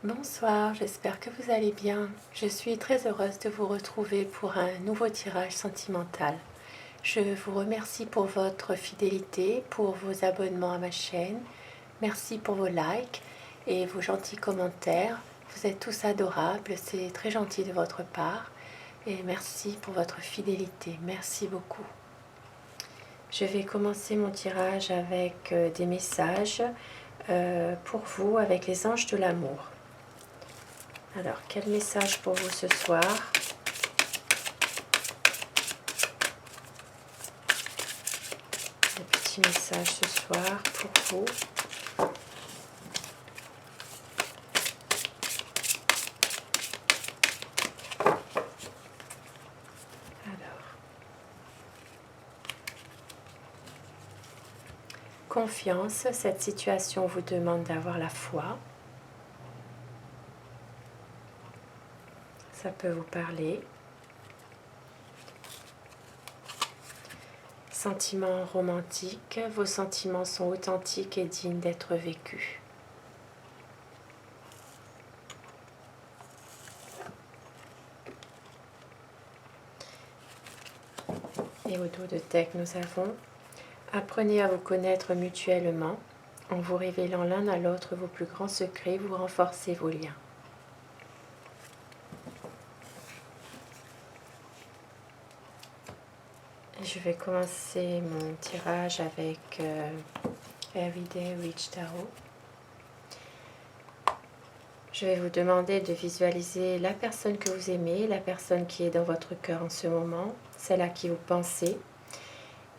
Bonsoir, j'espère que vous allez bien. Je suis très heureuse de vous retrouver pour un nouveau tirage sentimental. Je vous remercie pour votre fidélité, pour vos abonnements à ma chaîne. Merci pour vos likes et vos gentils commentaires. Vous êtes tous adorables, c'est très gentil de votre part. Et merci pour votre fidélité. Merci beaucoup. Je vais commencer mon tirage avec des messages pour vous avec les anges de l'amour. Alors, quel message pour vous ce soir? Un petit message ce soir pour vous. Alors, confiance, cette situation vous demande d'avoir la foi. Ça peut vous parler. Sentiments romantiques, vos sentiments sont authentiques et dignes d'être vécus. Et au dos de deck, nous avons apprenez à vous connaître mutuellement. En vous révélant l'un à l'autre vos plus grands secrets, vous renforcez vos liens. Je vais commencer mon tirage avec Everyday Witch Tarot. Je vais vous demander de visualiser la personne que vous aimez, la personne qui est dans votre cœur en ce moment, celle à qui vous pensez.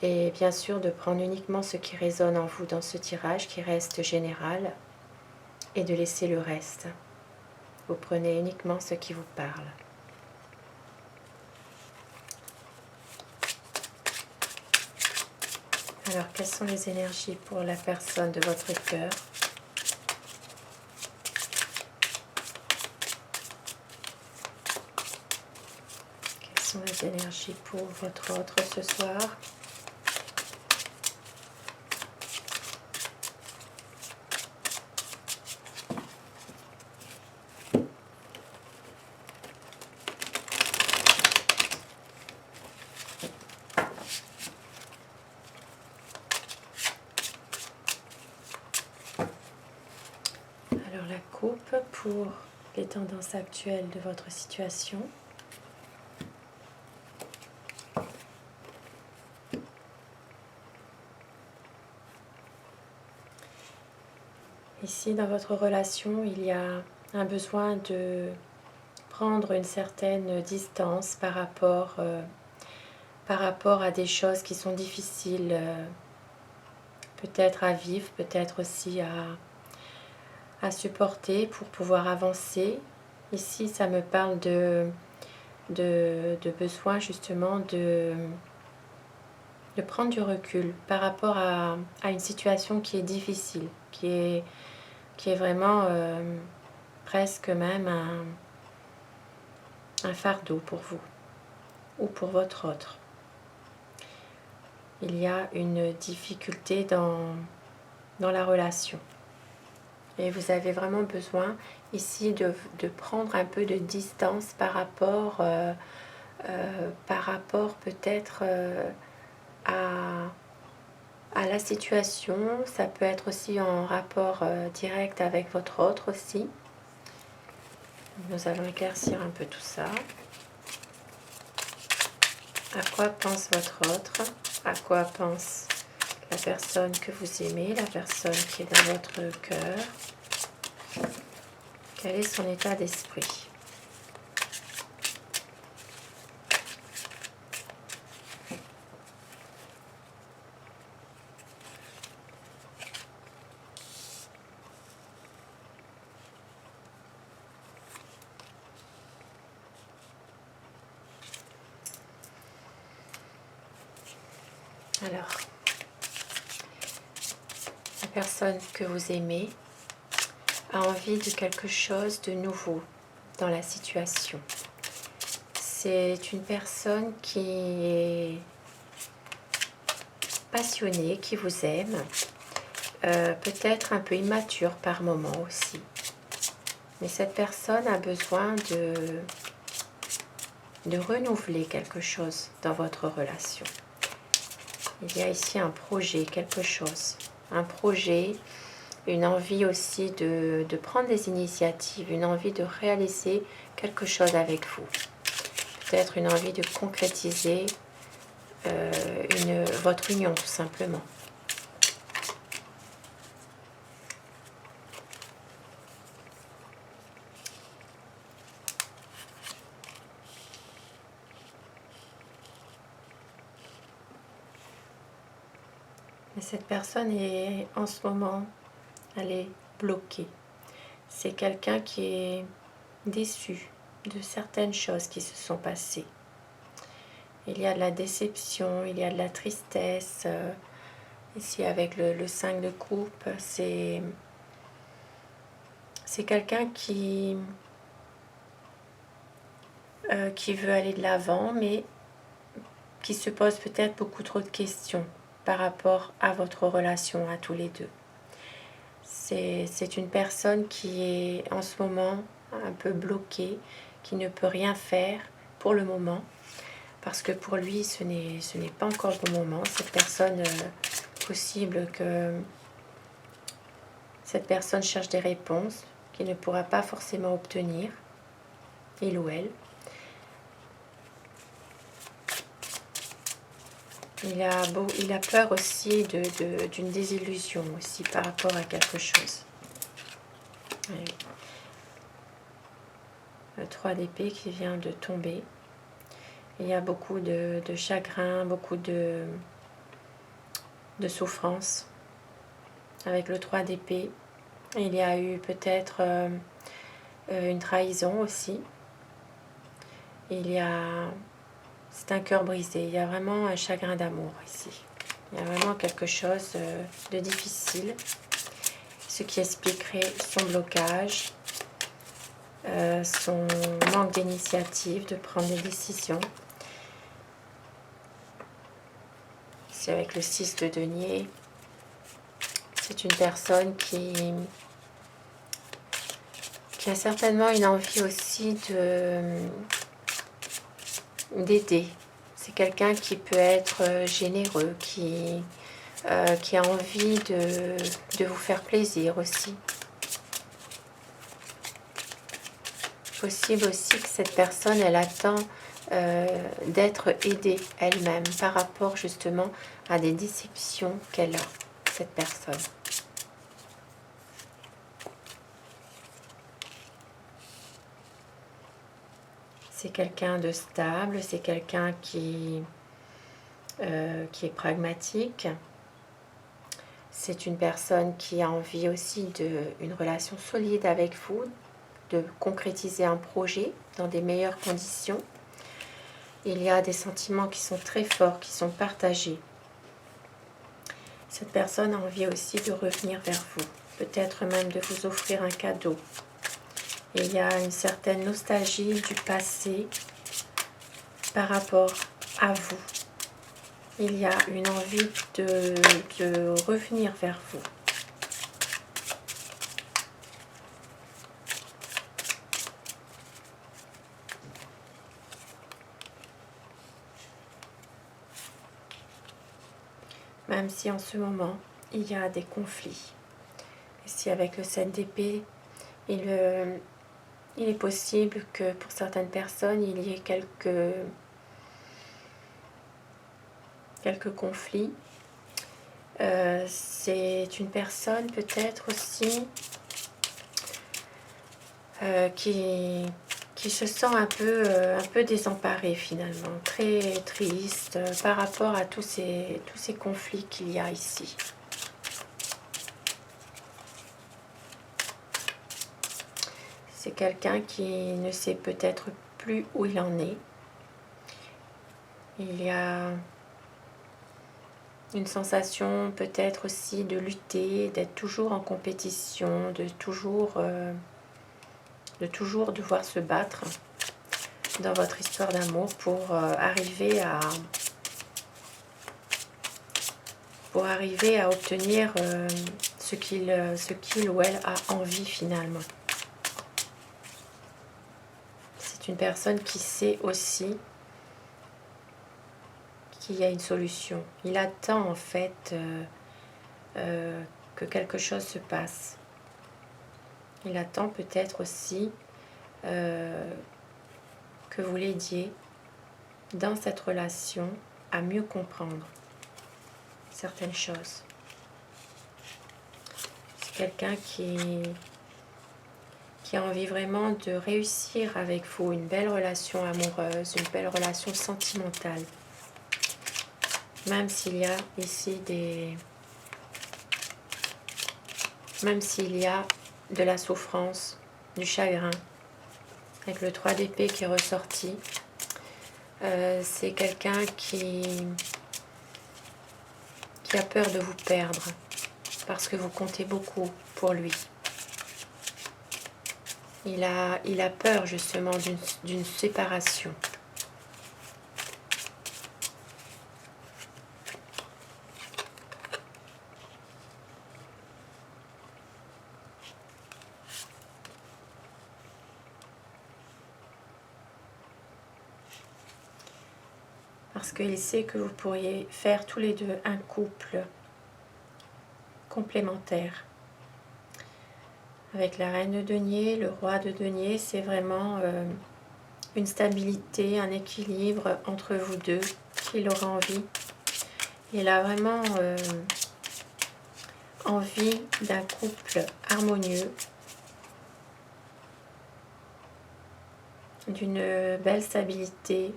Et bien sûr de prendre uniquement ce qui résonne en vous dans ce tirage qui reste général et de laisser le reste. Vous prenez uniquement ce qui vous parle. Alors, quelles sont les énergies pour la personne de votre cœur? Quelles sont les énergies pour votre autre ce soir? Alors, la coupe pour les tendances actuelles de votre situation. Ici, dans votre relation, il y a un besoin de prendre une certaine distance par rapport à des choses qui sont difficiles, peut-être à vivre, peut-être aussi à supporter pour pouvoir avancer. Ici, ça me parle de besoin justement de prendre du recul par rapport à une situation qui est difficile, qui est vraiment presque même un fardeau pour vous ou pour votre autre. Il y a une difficulté dans la relation. Et vous avez vraiment besoin ici de prendre un peu de distance par rapport peut-être à la situation. Ça peut être aussi en rapport direct avec votre autre aussi. Nous allons éclaircir un peu tout ça. À quoi pense votre autre? À quoi pense la personne que vous aimez, la personne qui est dans votre cœur? Quel est son état d'esprit? Alors, la personne que vous aimez a envie de quelque chose de nouveau dans la situation. C'est une personne qui est passionnée, qui vous aime, peut-être un peu immature par moment aussi. Mais cette personne a besoin de renouveler quelque chose dans votre relation. Il y a ici un projet, quelque chose. Un projet, une envie aussi de prendre des initiatives, une envie de réaliser quelque chose avec vous. Peut-être une envie de concrétiser votre union, tout simplement. Mais cette personne est en ce moment, elle est bloquée. C'est quelqu'un qui est déçu de certaines choses qui se sont passées. Il y a de la déception, il y a de la tristesse. Ici avec le 5 de coupe, c'est quelqu'un qui veut aller de l'avant, mais qui se pose peut-être beaucoup trop de questions par rapport à votre relation à tous les deux. C'est une personne qui est en ce moment un peu bloquée, qui ne peut rien faire pour le moment, parce que pour lui, ce n'est pas encore le bon moment. Cette personne, possible que cette personne cherche des réponses qu'il ne pourra pas forcément obtenir, il ou elle. Il a peur aussi d'une désillusion aussi par rapport à quelque chose. Ouais. Le 3 d'épée qui vient de tomber. Il y a beaucoup de chagrin, beaucoup de souffrance. Avec le 3 d'épée, il y a eu peut-être une trahison aussi. C'est un cœur brisé. Il y a vraiment un chagrin d'amour ici. Il y a vraiment quelque chose de difficile. Ce qui expliquerait son blocage, son manque d'initiative, de prendre des décisions. C'est avec le 6 de denier. C'est une personne qui a certainement une envie aussi d'aider. C'est quelqu'un qui peut être généreux, qui a envie de vous faire plaisir aussi. Possible aussi que cette personne, elle attend d'être aidée elle-même par rapport justement à des déceptions qu'elle a, cette personne. C'est quelqu'un de stable, c'est quelqu'un qui est pragmatique. C'est une personne qui a envie aussi d'une relation solide avec vous, de concrétiser un projet dans des meilleures conditions. Il y a des sentiments qui sont très forts, qui sont partagés. Cette personne a envie aussi de revenir vers vous, peut-être même de vous offrir un cadeau. Et il y a une certaine nostalgie du passé par rapport à vous. Il y a une envie de revenir vers vous. Même si en ce moment, il y a des conflits. Ici, avec le 7 d'épée, il est possible que pour certaines personnes, il y ait quelques conflits. C'est une personne peut-être aussi qui se sent un peu désemparée finalement, très triste par rapport à tous ces conflits qu'il y a ici. C'est quelqu'un qui ne sait peut-être plus où il en est. Il y a une sensation peut-être aussi de lutter, d'être toujours en compétition, de toujours devoir se battre dans votre histoire d'amour pour arriver à obtenir ce qu'il ou elle a envie finalement. une personne qui sait aussi qu'il y a une solution. Il attend en fait que quelque chose se passe. Il attend peut-être aussi que vous l'aidiez dans cette relation à mieux comprendre certaines choses. C'est quelqu'un qui a envie vraiment de réussir avec vous une belle relation amoureuse, une belle relation sentimentale. Même s'il y a ici même s'il y a de la souffrance, du chagrin, avec le 3 d'épée qui est ressorti, c'est quelqu'un qui a peur de vous perdre parce que vous comptez beaucoup pour lui. Il a peur justement d'une séparation. Parce qu'il sait que vous pourriez faire tous les deux un couple complémentaire. Avec la reine de denier, le roi de denier, c'est vraiment une stabilité, un équilibre entre vous deux qu'il aura envie. Il a vraiment envie d'un couple harmonieux, d'une belle stabilité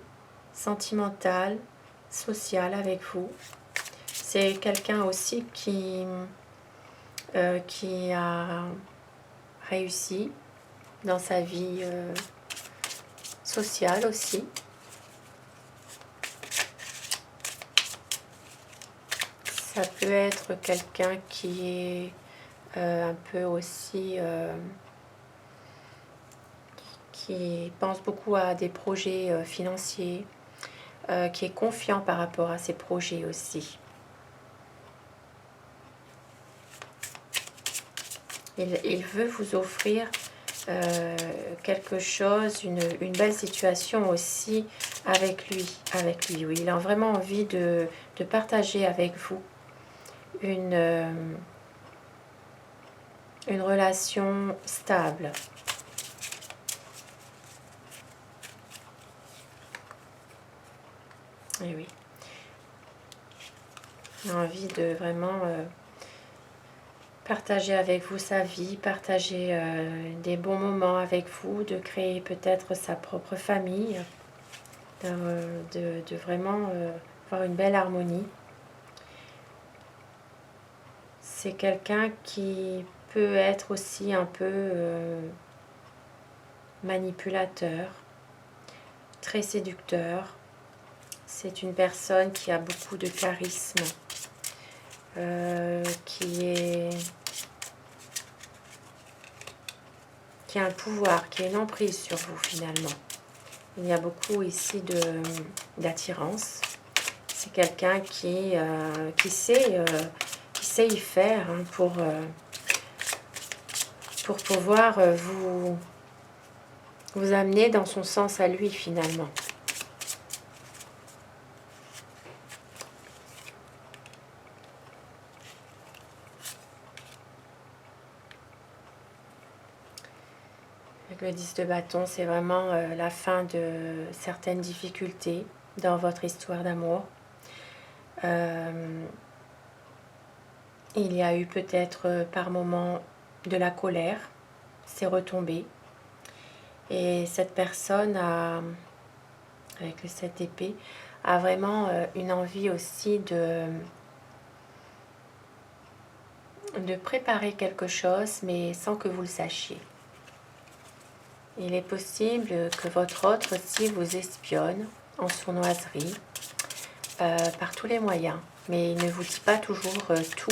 sentimentale, sociale avec vous. C'est quelqu'un aussi qui a réussi dans sa vie sociale aussi. Ça peut être quelqu'un qui est un peu aussi qui pense beaucoup à des projets financiers, qui est confiant par rapport à ses projets aussi. Il veut vous offrir quelque chose, une belle situation aussi avec lui. Oui. Il a vraiment envie de partager avec vous une relation stable. Et oui. Il a envie de vraiment partager avec vous sa vie, partager des bons moments avec vous, de créer peut-être sa propre famille, de vraiment avoir une belle harmonie. C'est quelqu'un qui peut être aussi un peu manipulateur, très séducteur. C'est une personne qui a beaucoup de charisme, qui a un pouvoir, qui a une emprise sur vous finalement. Il y a beaucoup ici d'attirance. C'est quelqu'un qui sait y faire hein, pour pouvoir vous amener dans son sens à lui finalement. Avec le 10 de bâton, c'est vraiment la fin de certaines difficultés dans votre histoire d'amour. Il y a eu peut-être par moments de la colère, c'est retombé. Et cette personne, avec le 7 d'épée, a vraiment une envie aussi de préparer quelque chose, mais sans que vous le sachiez. Il est possible que votre autre aussi vous espionne en sournoiserie, par tous les moyens. Mais il ne vous dit pas toujours tout.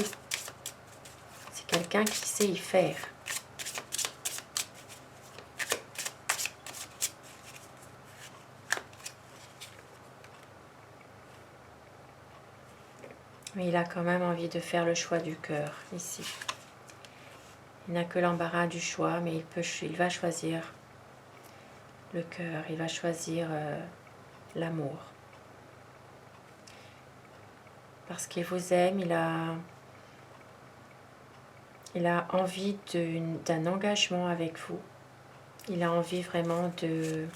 C'est quelqu'un qui sait y faire. Mais il a quand même envie de faire le choix du cœur, ici. Il n'a que l'embarras du choix, mais il va choisir le cœur, il va choisir l'amour. Parce qu'il vous aime, il a envie d'un engagement avec vous. Il a envie vraiment de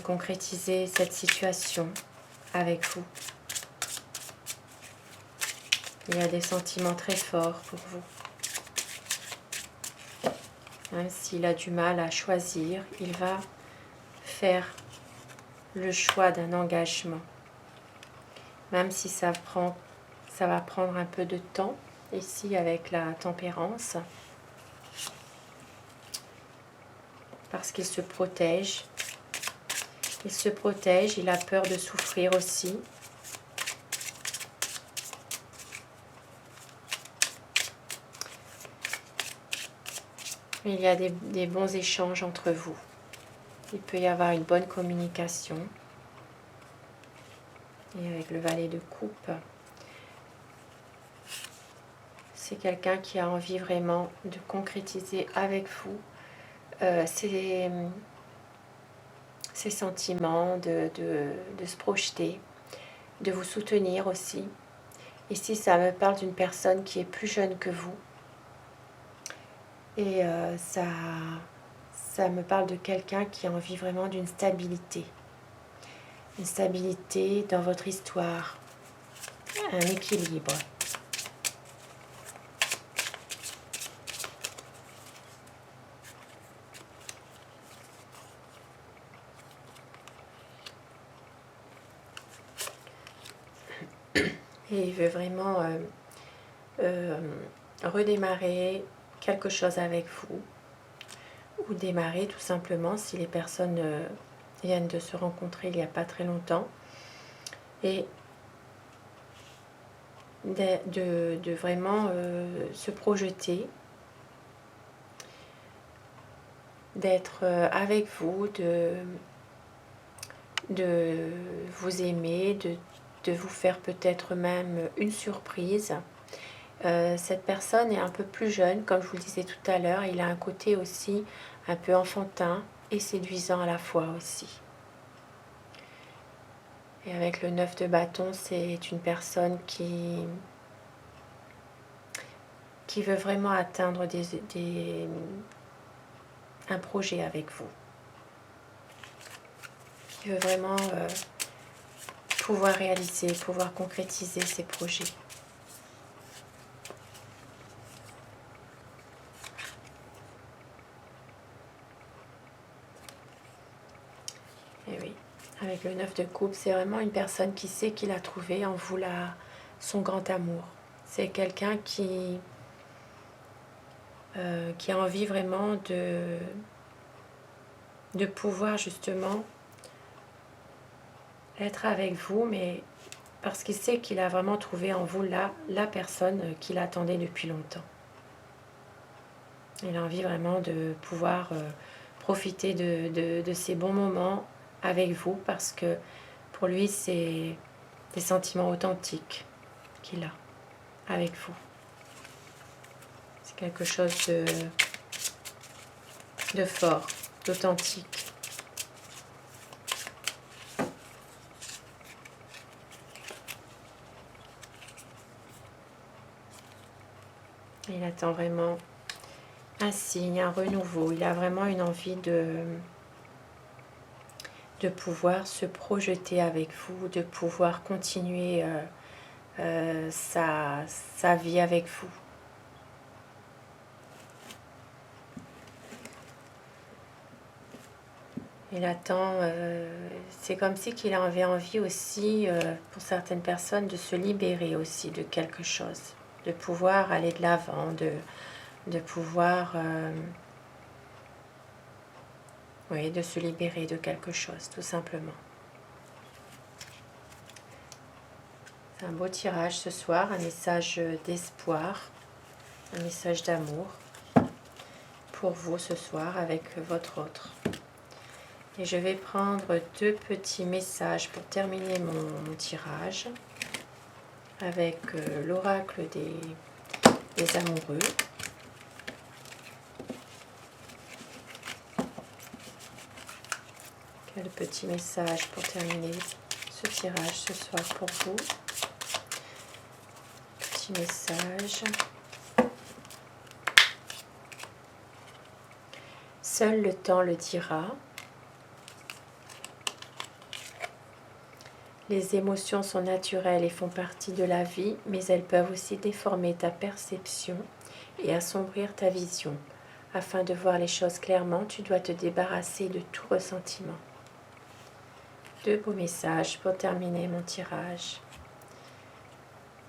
concrétiser cette situation avec vous. Il y a des sentiments très forts pour vous. Même s'il a du mal à choisir, il va faire le choix d'un engagement. Même si ça va prendre un peu de temps, ici avec la tempérance. Parce qu'il se protège. Il se protège, il a peur de souffrir aussi. Il y a des bons échanges entre vous. Il peut y avoir une bonne communication. Et avec le valet de coupe, c'est quelqu'un qui a envie vraiment de concrétiser avec vous ses sentiments, de se projeter, de vous soutenir aussi. Ici, ça me parle d'une personne qui est plus jeune que vous. Et ça me parle de quelqu'un qui a envie vraiment d'une stabilité. Une stabilité dans votre histoire. Un équilibre. Et il veut vraiment redémarrer quelque chose avec vous. Ou démarrer tout simplement si les personnes viennent de se rencontrer il n'y a pas très longtemps. Et de vraiment se projeter, d'être avec vous, de vous aimer, de vous faire peut-être même une surprise. Cette personne est un peu plus jeune, comme je vous le disais tout à l'heure. Il a un côté aussi un peu enfantin et séduisant à la fois aussi. Et avec le 9 de bâton, c'est une personne qui veut vraiment atteindre un projet avec vous. Qui veut vraiment pouvoir réaliser, pouvoir concrétiser ses projets. Et oui, avec le 9 de coupe, c'est vraiment une personne qui sait qu'il a trouvé en vous son grand amour. C'est quelqu'un qui a envie vraiment de pouvoir justement être avec vous, mais parce qu'il sait qu'il a vraiment trouvé en vous la personne qu'il attendait depuis longtemps. Il a envie vraiment de pouvoir profiter de ces bons moments avec vous, parce que pour lui, c'est des sentiments authentiques qu'il a avec vous. C'est quelque chose de fort, d'authentique. Il attend vraiment un signe, un renouveau. Il a vraiment une envie de pouvoir se projeter avec vous, de pouvoir continuer sa vie avec vous. Il attend, c'est comme si qu'il avait envie aussi, pour certaines personnes, de se libérer aussi de quelque chose, de pouvoir aller de l'avant, de pouvoir, oui, de se libérer de quelque chose, tout simplement. C'est un beau tirage ce soir, un message d'espoir, un message d'amour pour vous ce soir avec votre autre. Et je vais prendre 2 petits messages pour terminer mon tirage avec l'oracle des amoureux. Quel petit message pour terminer ce tirage ce soir pour vous. Petit message. Seul le temps le dira. Les émotions sont naturelles et font partie de la vie, mais elles peuvent aussi déformer ta perception et assombrir ta vision. Afin de voir les choses clairement, tu dois te débarrasser de tout ressentiment. 2 beaux messages pour terminer mon tirage.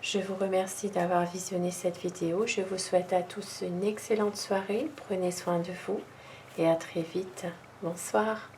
Je vous remercie d'avoir visionné cette vidéo. Je vous souhaite à tous une excellente soirée. Prenez soin de vous et à très vite. Bonsoir.